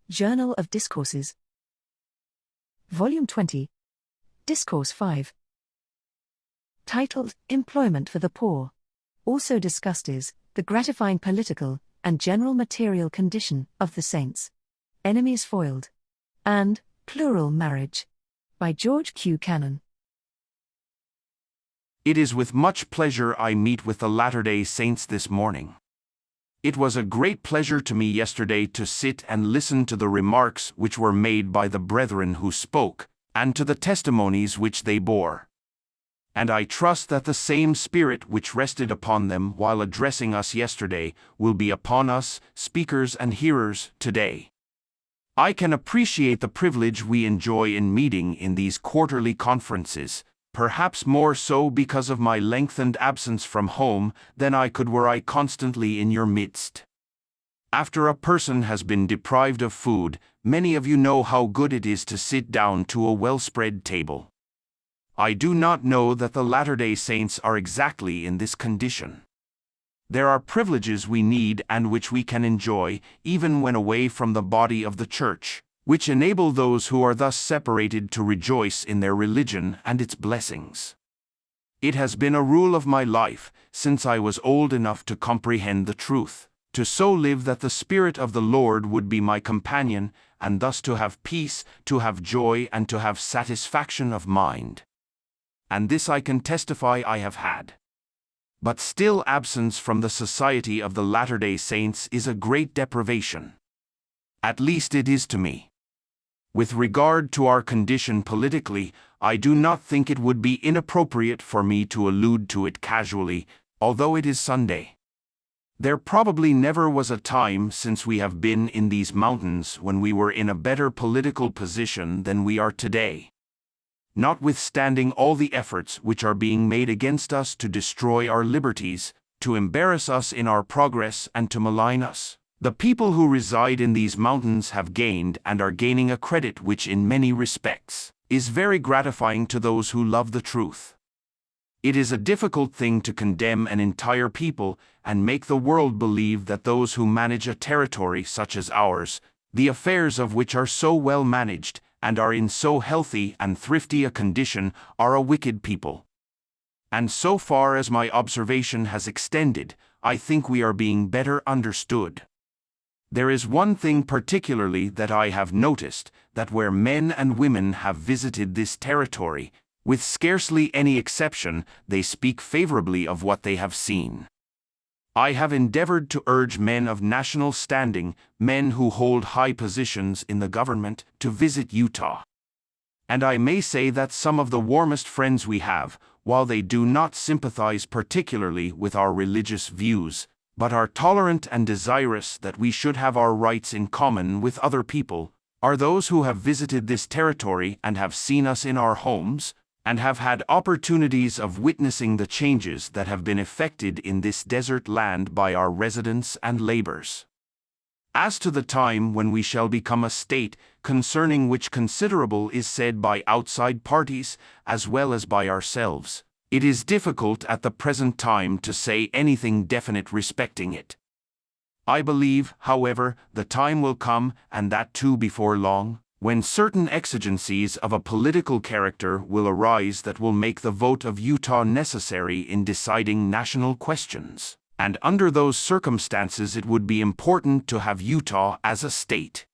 Journal of Discourses. Volume 20. Discourse 5. Titled, Employment for the Poor. Also discussed is, the gratifying political and general material condition of the saints. Enemies foiled. And, Plural Marriage. By George Q. Cannon. It is with much pleasure I meet with the Latter-day Saints this morning. It was a great pleasure to me yesterday to sit and listen to the remarks which were made by the brethren who spoke, and to the testimonies which they bore. And I trust that the same spirit which rested upon them while addressing us yesterday will be upon us, speakers and hearers, today. I can appreciate the privilege we enjoy in meeting in these quarterly conferences, perhaps more so because of my lengthened absence from home than I could were I constantly in your midst. After a person has been deprived of food, many of you know how good it is to sit down to a well-spread table. I do not know that the Latter-day Saints are exactly in this condition. There are privileges we need and which we can enjoy, even when away from the body of the church, which enable those who are thus separated to rejoice in their religion and its blessings. It has been a rule of my life, since I was old enough to comprehend the truth, to so live that the Spirit of the Lord would be my companion, and thus to have peace, to have joy, and to have satisfaction of mind. And this I can testify I have had. But still absence from the society of the Latter-day Saints is a great deprivation. At least it is to me. With regard to our condition politically, I do not think it would be inappropriate for me to allude to it casually, although it is Sunday. There probably never was a time since we have been in these mountains when we were in a better political position than we are today. Notwithstanding all the efforts which are being made against us to destroy our liberties, to embarrass us in our progress and to malign us, the people who reside in these mountains have gained and are gaining a credit which in many respects is very gratifying to those who love the truth. It is a difficult thing to condemn an entire people and make the world believe that those who manage a territory such as ours, the affairs of which are so well managed and are in so healthy and thrifty a condition, are a wicked people. And so far as my observation has extended, I think we are being better understood. There is one thing particularly that I have noticed, that where men and women have visited this territory, with scarcely any exception, they speak favorably of what they have seen. I have endeavored to urge men of national standing, men who hold high positions in the government, to visit Utah. And I may say that some of the warmest friends we have, while they do not sympathize particularly with our religious views, but are tolerant and desirous that we should have our rights in common with other people, are those who have visited this territory and have seen us in our homes, and have had opportunities of witnessing the changes that have been effected in this desert land by our residence and labors. As to the time when we shall become a state, concerning which considerable is said by outside parties, as well as by ourselves, it is difficult at the present time to say anything definite respecting it. I believe, however, the time will come, and that too before long, when certain exigencies of a political character will arise that will make the vote of Utah necessary in deciding national questions, and under those circumstances it would be important to have Utah as a state.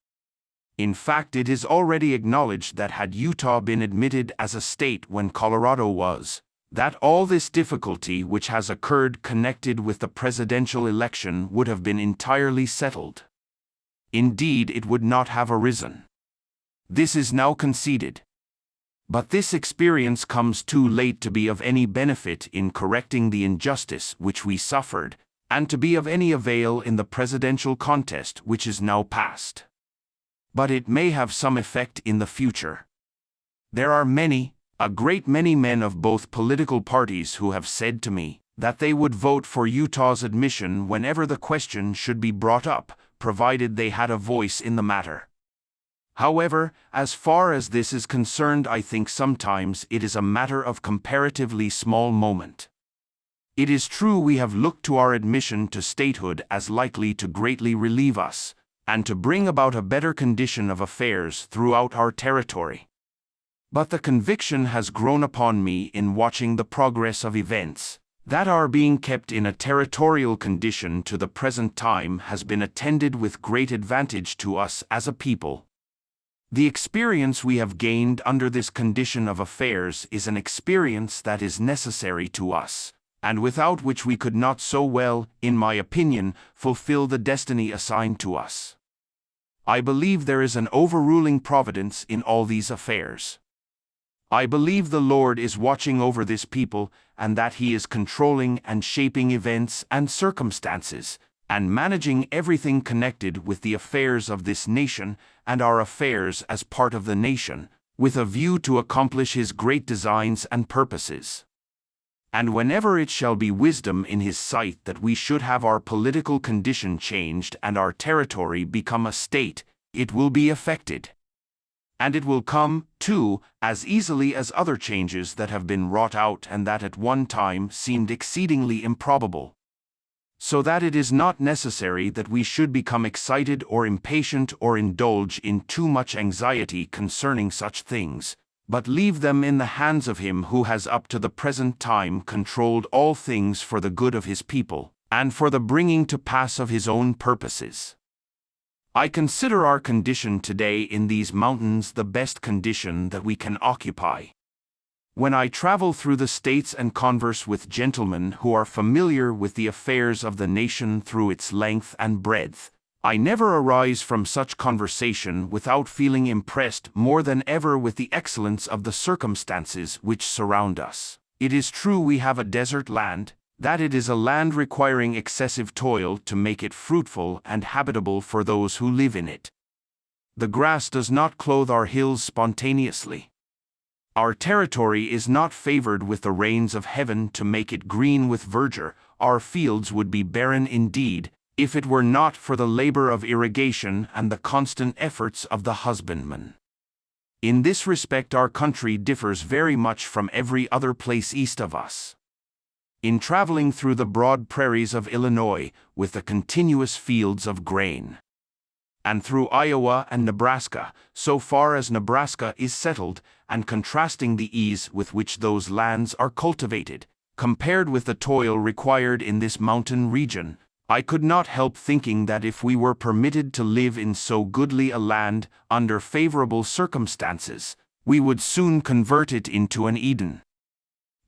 In fact, it is already acknowledged that had Utah been admitted as a state when Colorado was, that all this difficulty which has occurred connected with the presidential election would have been entirely settled. Indeed, it would not have arisen. This is now conceded. But this experience comes too late to be of any benefit in correcting the injustice which we suffered, and to be of any avail in the presidential contest which is now past. But it may have some effect in the future. There are a great many men of both political parties who have said to me that they would vote for Utah's admission whenever the question should be brought up, provided they had a voice in the matter. However, as far as this is concerned, I think sometimes it is a matter of comparatively small moment. It is true we have looked to our admission to statehood as likely to greatly relieve us, and to bring about a better condition of affairs throughout our territory. But the conviction has grown upon me in watching the progress of events, that our being kept in a territorial condition to the present time has been attended with great advantage to us as a people. The experience we have gained under this condition of affairs is an experience that is necessary to us, and without which we could not so well, in my opinion, fulfill the destiny assigned to us. I believe there is an overruling providence in all these affairs. I believe the Lord is watching over this people, and that He is controlling and shaping events and circumstances, and managing everything connected with the affairs of this nation and our affairs as part of the nation, with a view to accomplish His great designs and purposes. And whenever it shall be wisdom in His sight that we should have our political condition changed and our territory become a state, it will be effected. And it will come, too, as easily as other changes that have been wrought out and that at one time seemed exceedingly improbable. So that it is not necessary that we should become excited or impatient or indulge in too much anxiety concerning such things, but leave them in the hands of Him who has up to the present time controlled all things for the good of His people, and for the bringing to pass of His own purposes. I consider our condition today in these mountains the best condition that we can occupy. When I travel through the states and converse with gentlemen who are familiar with the affairs of the nation through its length and breadth, I never arise from such conversation without feeling impressed more than ever with the excellence of the circumstances which surround us. It is true we have a desert land, that it is a land requiring excessive toil to make it fruitful and habitable for those who live in it. The grass does not clothe our hills spontaneously. Our territory is not favored with the rains of heaven to make it green with verdure. Our fields would be barren indeed, if it were not for the labor of irrigation and the constant efforts of the husbandman. In this respect our country differs very much from every other place east of us. In traveling through the broad prairies of Illinois, with the continuous fields of grain, and through Iowa and Nebraska, so far as Nebraska is settled, and contrasting the ease with which those lands are cultivated, compared with the toil required in this mountain region, I could not help thinking that if we were permitted to live in so goodly a land, under favorable circumstances, we would soon convert it into an Eden.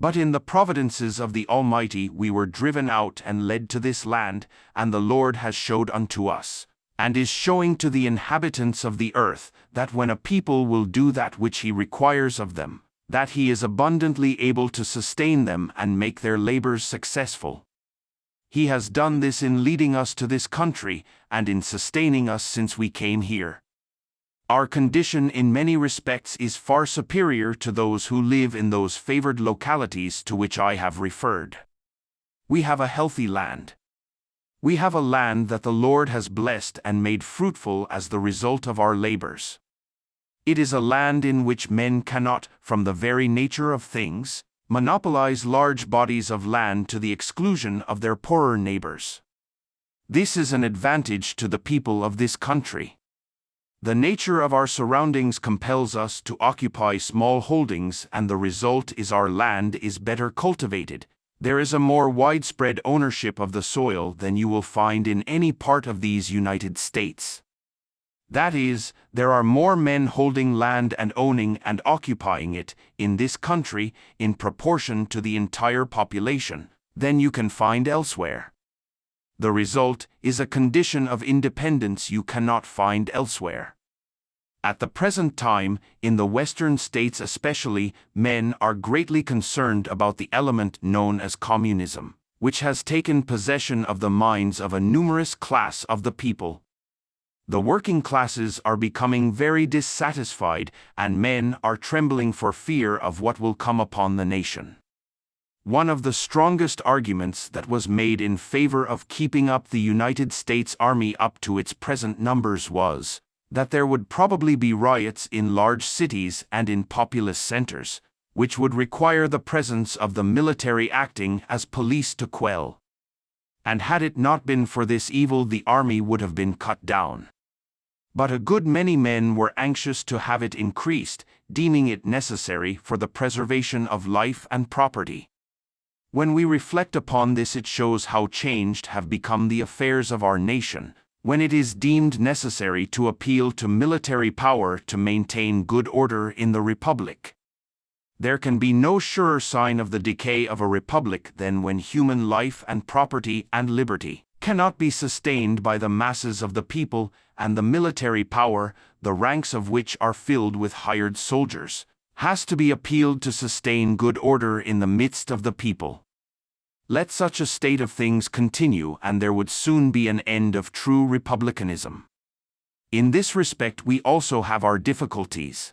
But in the providences of the Almighty we were driven out and led to this land, and the Lord has showed unto us, and is showing to the inhabitants of the earth, that when a people will do that which He requires of them, that He is abundantly able to sustain them and make their labors successful. He has done this in leading us to this country, and in sustaining us since we came here. Our condition in many respects is far superior to those who live in those favored localities to which I have referred. We have a healthy land. We have a land that the Lord has blessed and made fruitful as the result of our labors. It is a land in which men cannot, from the very nature of things, monopolize large bodies of land to the exclusion of their poorer neighbors. This is an advantage to the people of this country. The nature of our surroundings compels us to occupy small holdings, and the result is our land is better cultivated. There is a more widespread ownership of the soil than you will find in any part of these United States. That is, there are more men holding land and owning and occupying it in this country in proportion to the entire population than you can find elsewhere. The result is a condition of independence you cannot find elsewhere. At the present time, in the western states especially, men are greatly concerned about the element known as communism, which has taken possession of the minds of a numerous class of the people. The working classes are becoming very dissatisfied, and men are trembling for fear of what will come upon the nation. One of the strongest arguments that was made in favor of keeping up the United States Army up to its present numbers was that there would probably be riots in large cities and in populous centers, which would require the presence of the military acting as police to quell. And had it not been for this evil, the army would have been cut down. But a good many men were anxious to have it increased, deeming it necessary for the preservation of life and property. When we reflect upon this, it shows how changed have become the affairs of our nation, when it is deemed necessary to appeal to military power to maintain good order in the republic. There can be no surer sign of the decay of a republic than when human life and property and liberty cannot be sustained by the masses of the people, and the military power, the ranks of which are filled with hired soldiers, has to be appealed to sustain good order in the midst of the people. Let such a state of things continue, and there would soon be an end of true republicanism. In this respect we also have our difficulties.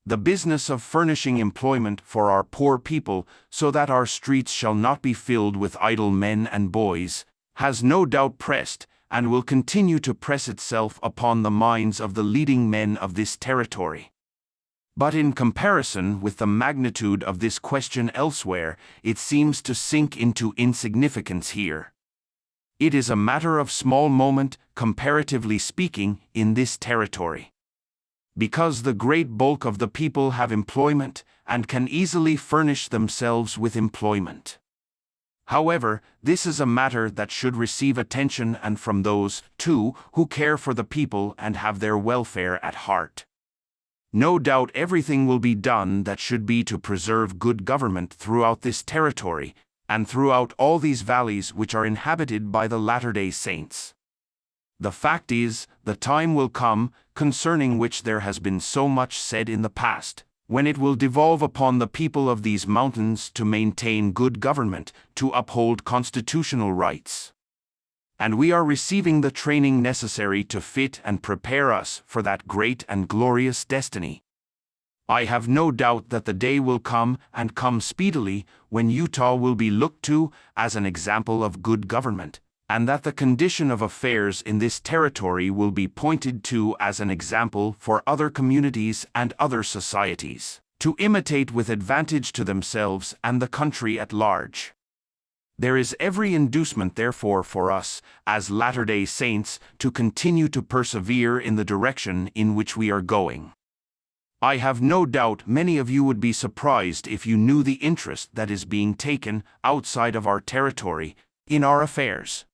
The business of furnishing employment for our poor people, so that our streets shall not be filled with idle men and boys, has no doubt pressed, and will continue to press itself upon the minds of the leading men of this territory. But in comparison with the magnitude of this question elsewhere, it seems to sink into insignificance here. It is a matter of small moment, comparatively speaking, in this territory. Because the great bulk of the people have employment, and can easily furnish themselves with employment. However, this is a matter that should receive attention, and from those, too, who care for the people and have their welfare at heart. No doubt everything will be done that should be to preserve good government throughout this territory, and throughout all these valleys which are inhabited by the Latter-day Saints. The fact is, the time will come, concerning which there has been so much said in the past, when it will devolve upon the people of these mountains to maintain good government, to uphold constitutional rights. And we are receiving the training necessary to fit and prepare us for that great and glorious destiny. I have no doubt that the day will come, and come speedily, when Utah will be looked to as an example of good government, and that the condition of affairs in this territory will be pointed to as an example for other communities and other societies, to imitate with advantage to themselves and the country at large. There is every inducement, therefore, for us, as Latter-day Saints, to continue to persevere in the direction in which we are going. I have no doubt many of you would be surprised if you knew the interest that is being taken, outside of our territory, in our affairs.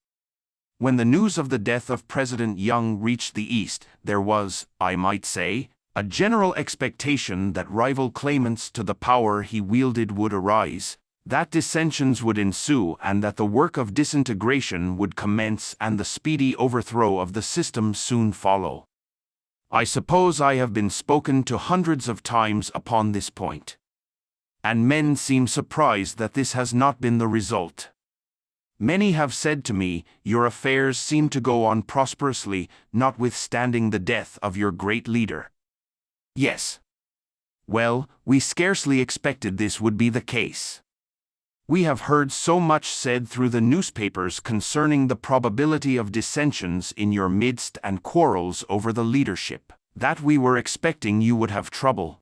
When the news of the death of President Young reached the East, there was, I might say, a general expectation that rival claimants to the power he wielded would arise, that dissensions would ensue, and that the work of disintegration would commence and the speedy overthrow of the system soon follow. I suppose I have been spoken to hundreds of times upon this point. And men seem surprised that this has not been the result. Many have said to me, "Your affairs seem to go on prosperously, notwithstanding the death of your great leader." Yes. Well, we scarcely expected this would be the case. We have heard so much said through the newspapers concerning the probability of dissensions in your midst and quarrels over the leadership, that we were expecting you would have trouble.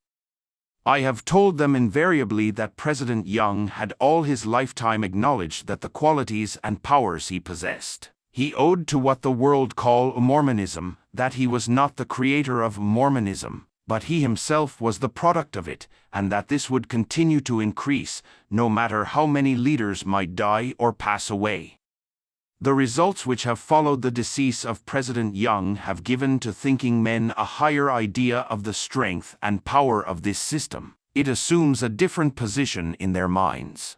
I have told them invariably that President Young had all his lifetime acknowledged that the qualities and powers he possessed, he owed to what the world call Mormonism, that he was not the creator of Mormonism, but he himself was the product of it, and that this would continue to increase, no matter how many leaders might die or pass away. The results which have followed the decease of President Young have given to thinking men a higher idea of the strength and power of this system. It assumes a different position in their minds.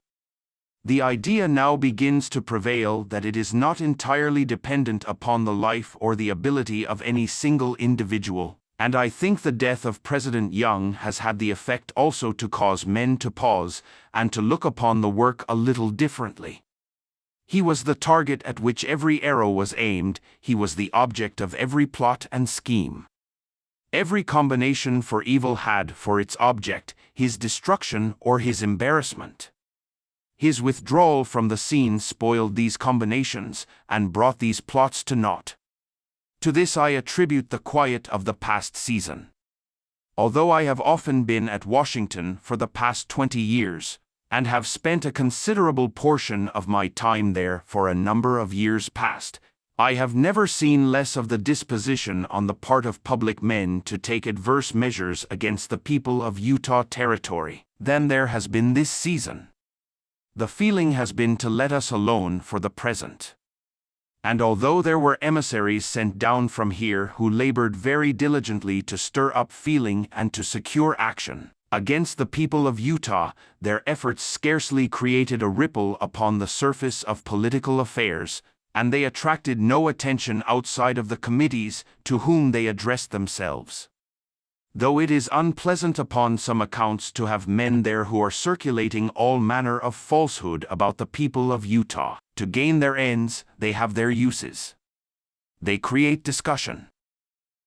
The idea now begins to prevail that it is not entirely dependent upon the life or the ability of any single individual, and I think the death of President Young has had the effect also to cause men to pause and to look upon the work a little differently. He was the target at which every arrow was aimed, he was the object of every plot and scheme. Every combination for evil had for its object his destruction or his embarrassment. His withdrawal from the scene spoiled these combinations and brought these plots to naught. To this I attribute the quiet of the past season. Although I have often been at Washington for the past 20 years, and have spent a considerable portion of my time there for a number of years past, I have never seen less of the disposition on the part of public men to take adverse measures against the people of Utah Territory than there has been this season. The feeling has been to let us alone for the present. And although there were emissaries sent down from here who labored very diligently to stir up feeling and to secure action against the people of Utah, their efforts scarcely created a ripple upon the surface of political affairs, and they attracted no attention outside of the committees to whom they addressed themselves. Though it is unpleasant upon some accounts to have men there who are circulating all manner of falsehood about the people of Utah, to gain their ends, they have their uses. They create discussion.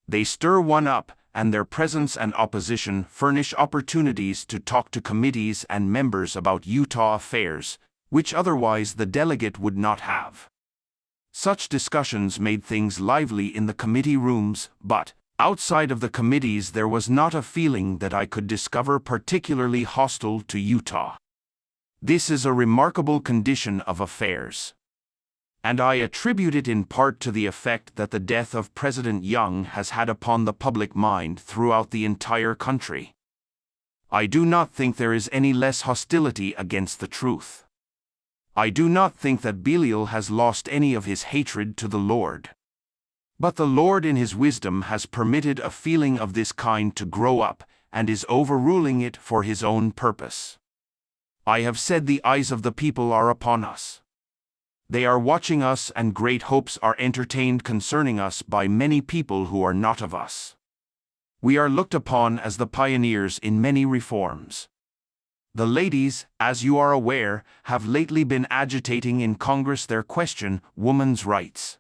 They stir one up, and their presence and opposition furnish opportunities to talk to committees and members about Utah affairs, which otherwise the delegate would not have. Such discussions made things lively in the committee rooms, but outside of the committees there was not a feeling that I could discover particularly hostile to Utah. This is a remarkable condition of affairs. And I attribute it in part to the effect that the death of President Young has had upon the public mind throughout the entire country. I do not think there is any less hostility against the truth. I do not think that Belial has lost any of his hatred to the Lord. But the Lord in his wisdom has permitted a feeling of this kind to grow up, and is overruling it for his own purpose. I have said the eyes of the people are upon us. They are watching us, and great hopes are entertained concerning us by many people who are not of us. We are looked upon as the pioneers in many reforms. The ladies, as you are aware, have lately been agitating in Congress their question, woman's rights.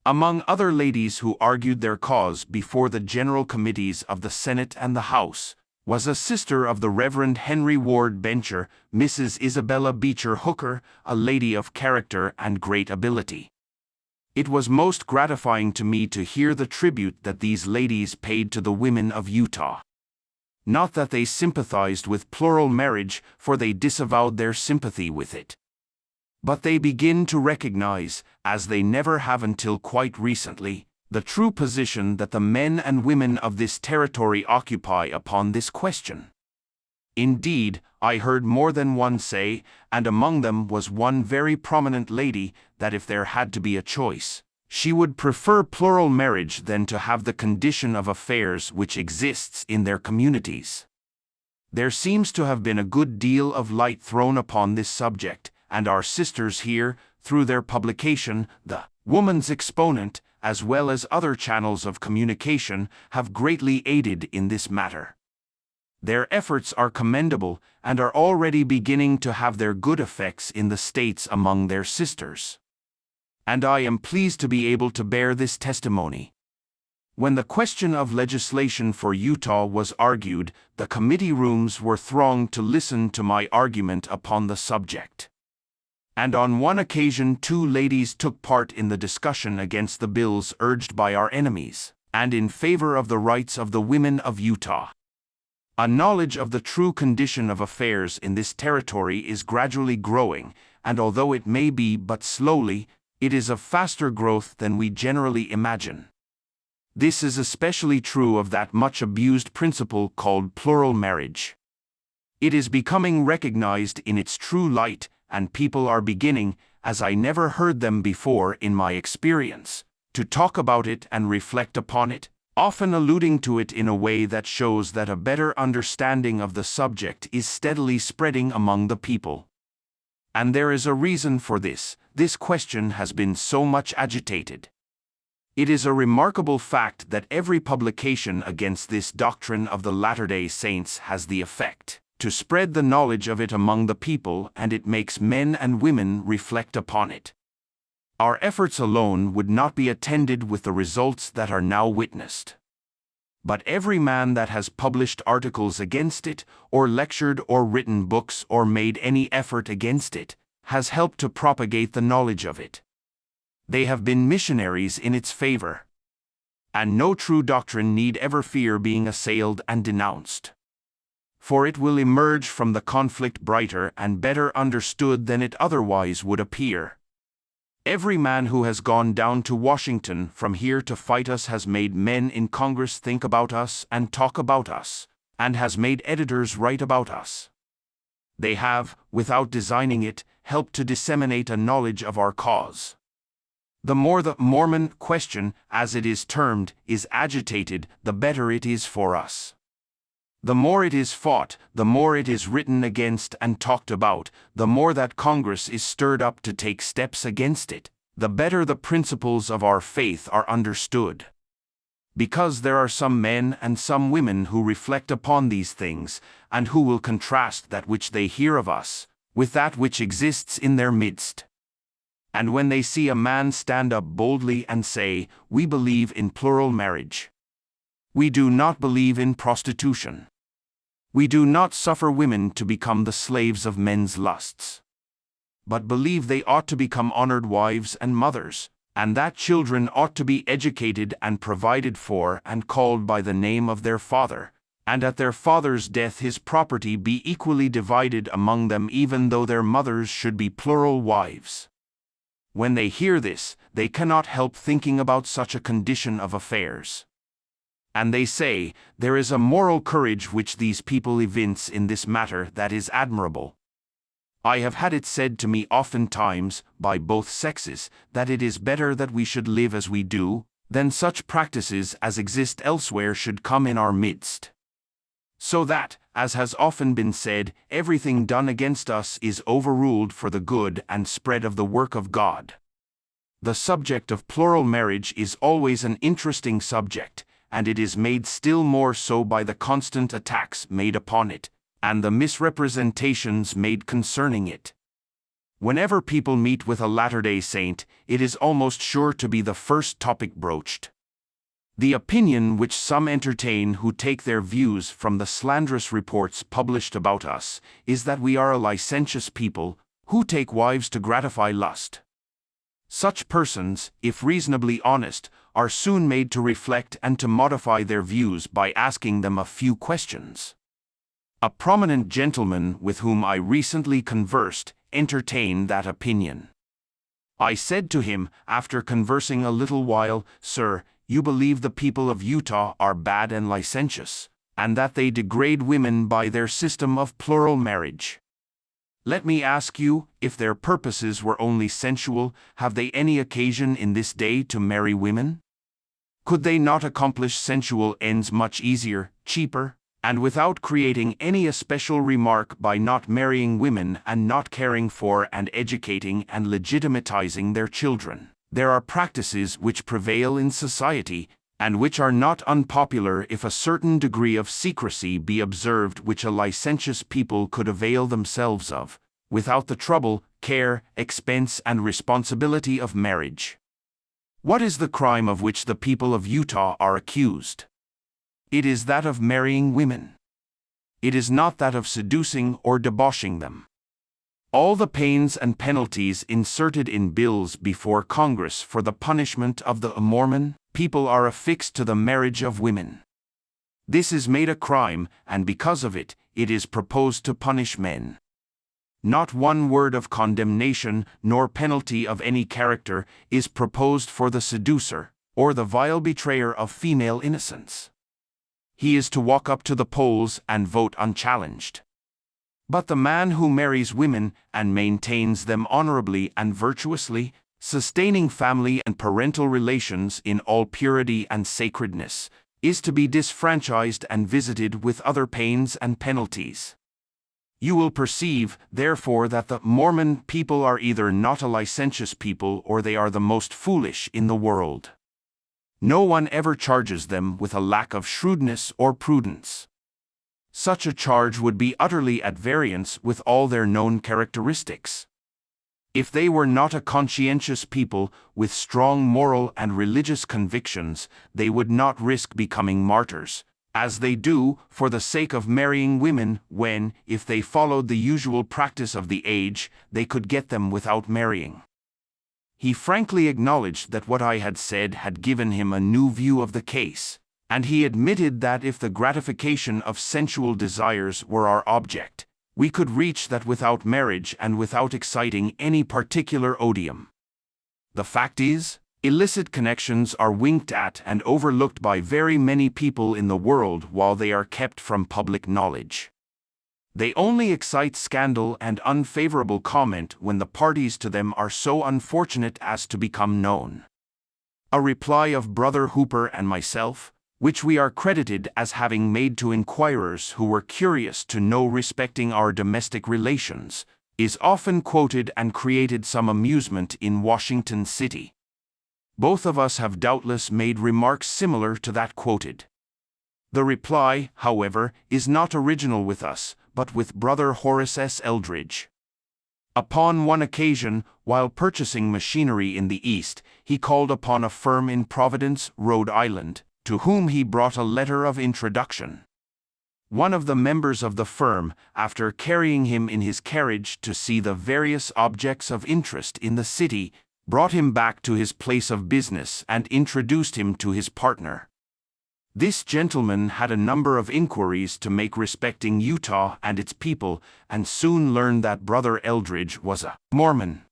Among other ladies who argued their cause before the general committees of the Senate and the House, was a sister of the Reverend Henry Ward Bencher, Mrs. Isabella Beecher Hooker, a lady of character and great ability. It was most gratifying to me to hear the tribute that these ladies paid to the women of Utah. Not that they sympathized with plural marriage, for they disavowed their sympathy with it. But they begin to recognize, as they never have until quite recently, the true position that the men and women of this territory occupy upon this question. Indeed, I heard more than one say, and among them was one very prominent lady, that if there had to be a choice, she would prefer plural marriage than to have the condition of affairs which exists in their communities. There seems to have been a good deal of light thrown upon this subject, and our sisters here, through their publication, The Woman's Exponent, as well as other channels of communication, have greatly aided in this matter. Their efforts are commendable, and are already beginning to have their good effects in the states among their sisters. And I am pleased to be able to bear this testimony. When the question of legislation for Utah was argued, the committee rooms were thronged to listen to my argument upon the subject. And on one occasion 2 ladies took part in the discussion against the bills urged by our enemies, and in favor of the rights of the women of Utah. A knowledge of the true condition of affairs in this territory is gradually growing, and although it may be but slowly, it is of faster growth than we generally imagine. This is especially true of that much abused principle called plural marriage. It is becoming recognized in its true light, and people are beginning, as I never heard them before in my experience, to talk about it and reflect upon it, often alluding to it in a way that shows that a better understanding of the subject is steadily spreading among the people. And there is a reason for this. This question has been so much agitated. It is a remarkable fact that every publication against this doctrine of the Latter-day Saints has the effect to spread the knowledge of it among the people, and it makes men and women reflect upon it. Our efforts alone would not be attended with the results that are now witnessed. But every man that has published articles against it, or lectured or written books or made any effort against it, has helped to propagate the knowledge of it. They have been missionaries in its favor. And no true doctrine need ever fear being assailed and denounced. For it will emerge from the conflict brighter and better understood than it otherwise would appear. Every man who has gone down to Washington from here to fight us has made men in Congress think about us and talk about us, and has made editors write about us. They have, without designing it, helped to disseminate a knowledge of our cause. The more the Mormon question, as it is termed, is agitated, the better it is for us. The more it is fought, the more it is written against and talked about, the more that Congress is stirred up to take steps against it, the better the principles of our faith are understood. Because there are some men and some women who reflect upon these things, and who will contrast that which they hear of us, with that which exists in their midst. And when they see a man stand up boldly and say, "We believe in plural marriage. We do not believe in prostitution. We do not suffer women to become the slaves of men's lusts, but believe they ought to become honored wives and mothers, and that children ought to be educated and provided for and called by the name of their father, and at their father's death his property be equally divided among them even though their mothers should be plural wives." When they hear this, they cannot help thinking about such a condition of affairs. And they say, there is a moral courage which these people evince in this matter that is admirable. I have had it said to me oftentimes, by both sexes, that it is better that we should live as we do, than such practices as exist elsewhere should come in our midst. So that, as has often been said, everything done against us is overruled for the good and spread of the work of God. The subject of plural marriage is always an interesting subject, and it is made still more so by the constant attacks made upon it, and the misrepresentations made concerning it. Whenever people meet with a Latter-day Saint, it is almost sure to be the first topic broached. The opinion which some entertain who take their views from the slanderous reports published about us is that we are a licentious people, who take wives to gratify lust. Such persons, if reasonably honest, are soon made to reflect and to modify their views by asking them a few questions. A prominent gentleman with whom I recently conversed entertained that opinion. I said to him, after conversing a little while, "Sir, you believe the people of Utah are bad and licentious, and that they degrade women by their system of plural marriage. Let me ask you, if their purposes were only sensual, have they any occasion in this day to marry women? Could they not accomplish sensual ends much easier, cheaper, and without creating any especial remark by not marrying women and not caring for and educating and legitimatizing their children? There are practices which prevail in society, and which are not unpopular if a certain degree of secrecy be observed which a licentious people could avail themselves of, without the trouble, care, expense and responsibility of marriage. What is the crime of which the people of Utah are accused? It is that of marrying women. It is not that of seducing or debauching them. All the pains and penalties inserted in bills before Congress for the punishment of the Mormon people are affixed to the marriage of women. This is made a crime, and because of it, it is proposed to punish men. Not one word of condemnation, nor penalty of any character, is proposed for the seducer, or the vile betrayer of female innocence. He is to walk up to the polls and vote unchallenged. But the man who marries women and maintains them honorably and virtuously, sustaining family and parental relations in all purity and sacredness, is to be disfranchised and visited with other pains and penalties. You will perceive, therefore, that the Mormon people are either not a licentious people or they are the most foolish in the world. No one ever charges them with a lack of shrewdness or prudence. Such a charge would be utterly at variance with all their known characteristics. If they were not a conscientious people with strong moral and religious convictions, they would not risk becoming martyrs, as they do, for the sake of marrying women when, if they followed the usual practice of the age, they could get them without marrying. He frankly acknowledged that what I had said had given him a new view of the case, and he admitted that if the gratification of sensual desires were our object, we could reach that without marriage and without exciting any particular odium. The fact is, illicit connections are winked at and overlooked by very many people in the world while they are kept from public knowledge. They only excite scandal and unfavorable comment when the parties to them are so unfortunate as to become known. A reply of Brother Hooper and myself, which we are credited as having made to inquirers who were curious to know respecting our domestic relations, is often quoted and created some amusement in Washington City. Both of us have doubtless made remarks similar to that quoted. The reply, however, is not original with us, but with Brother Horace S. Eldridge. Upon one occasion, while purchasing machinery in the East, he called upon a firm in Providence, Rhode Island, to whom he brought a letter of introduction. One of the members of the firm, after carrying him in his carriage to see the various objects of interest in the city, brought him back to his place of business and introduced him to his partner. This gentleman had a number of inquiries to make respecting Utah and its people, and soon learned that Brother Eldridge was a Mormon.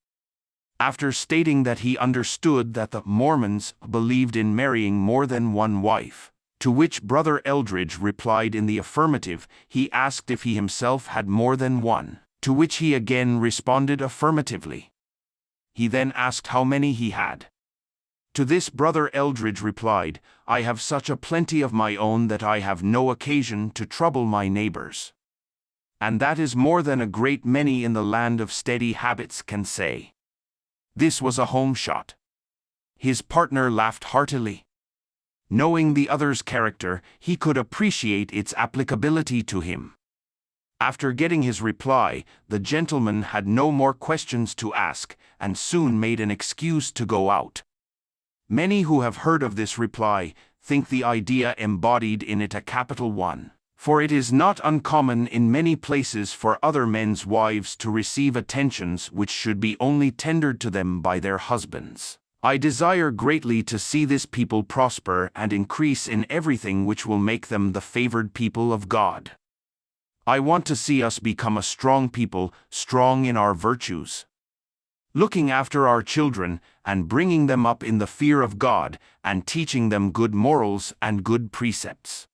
After stating that he understood that the Mormons believed in marrying more than one wife, to which Brother Eldridge replied in the affirmative, he asked if he himself had more than one, to which he again responded affirmatively. He then asked how many he had. To this Brother Eldridge replied, "I have such a plenty of my own that I have no occasion to trouble my neighbors. And that is more than a great many in the land of steady habits can say." This was a home shot. His partner laughed heartily. Knowing the other's character, he could appreciate its applicability to him. After getting his reply, the gentleman had no more questions to ask, and soon made an excuse to go out. Many who have heard of this reply think the idea embodied in it a capital one, for it is not uncommon in many places for other men's wives to receive attentions which should be only tendered to them by their husbands. I desire greatly to see this people prosper and increase in everything which will make them the favored people of God. I want to see us become a strong people, strong in our virtues, looking after our children, and bringing them up in the fear of God, and teaching them good morals and good precepts.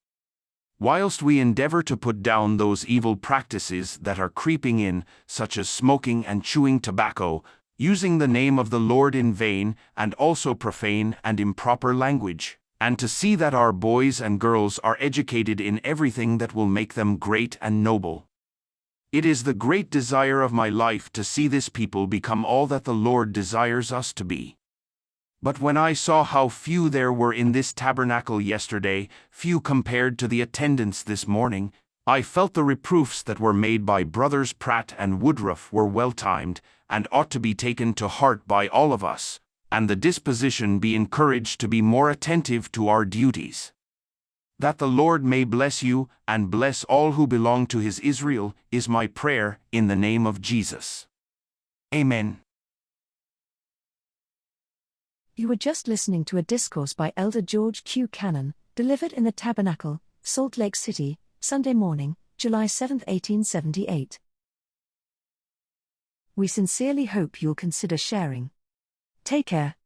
Whilst we endeavor to put down those evil practices that are creeping in, such as smoking and chewing tobacco, using the name of the Lord in vain, and also profane and improper language, and to see that our boys and girls are educated in everything that will make them great and noble. It is the great desire of my life to see this people become all that the Lord desires us to be. But when I saw how few there were in this tabernacle yesterday, few compared to the attendance this morning, I felt the reproofs that were made by Brothers Pratt and Woodruff were well-timed, and ought to be taken to heart by all of us, and the disposition be encouraged to be more attentive to our duties. That the Lord may bless you, and bless all who belong to His Israel, is my prayer, in the name of Jesus. Amen. You were just listening to a discourse by Elder George Q. Cannon, delivered in the Tabernacle, Salt Lake City, Sunday morning, July 7, 1878. We sincerely hope you'll consider sharing. Take care.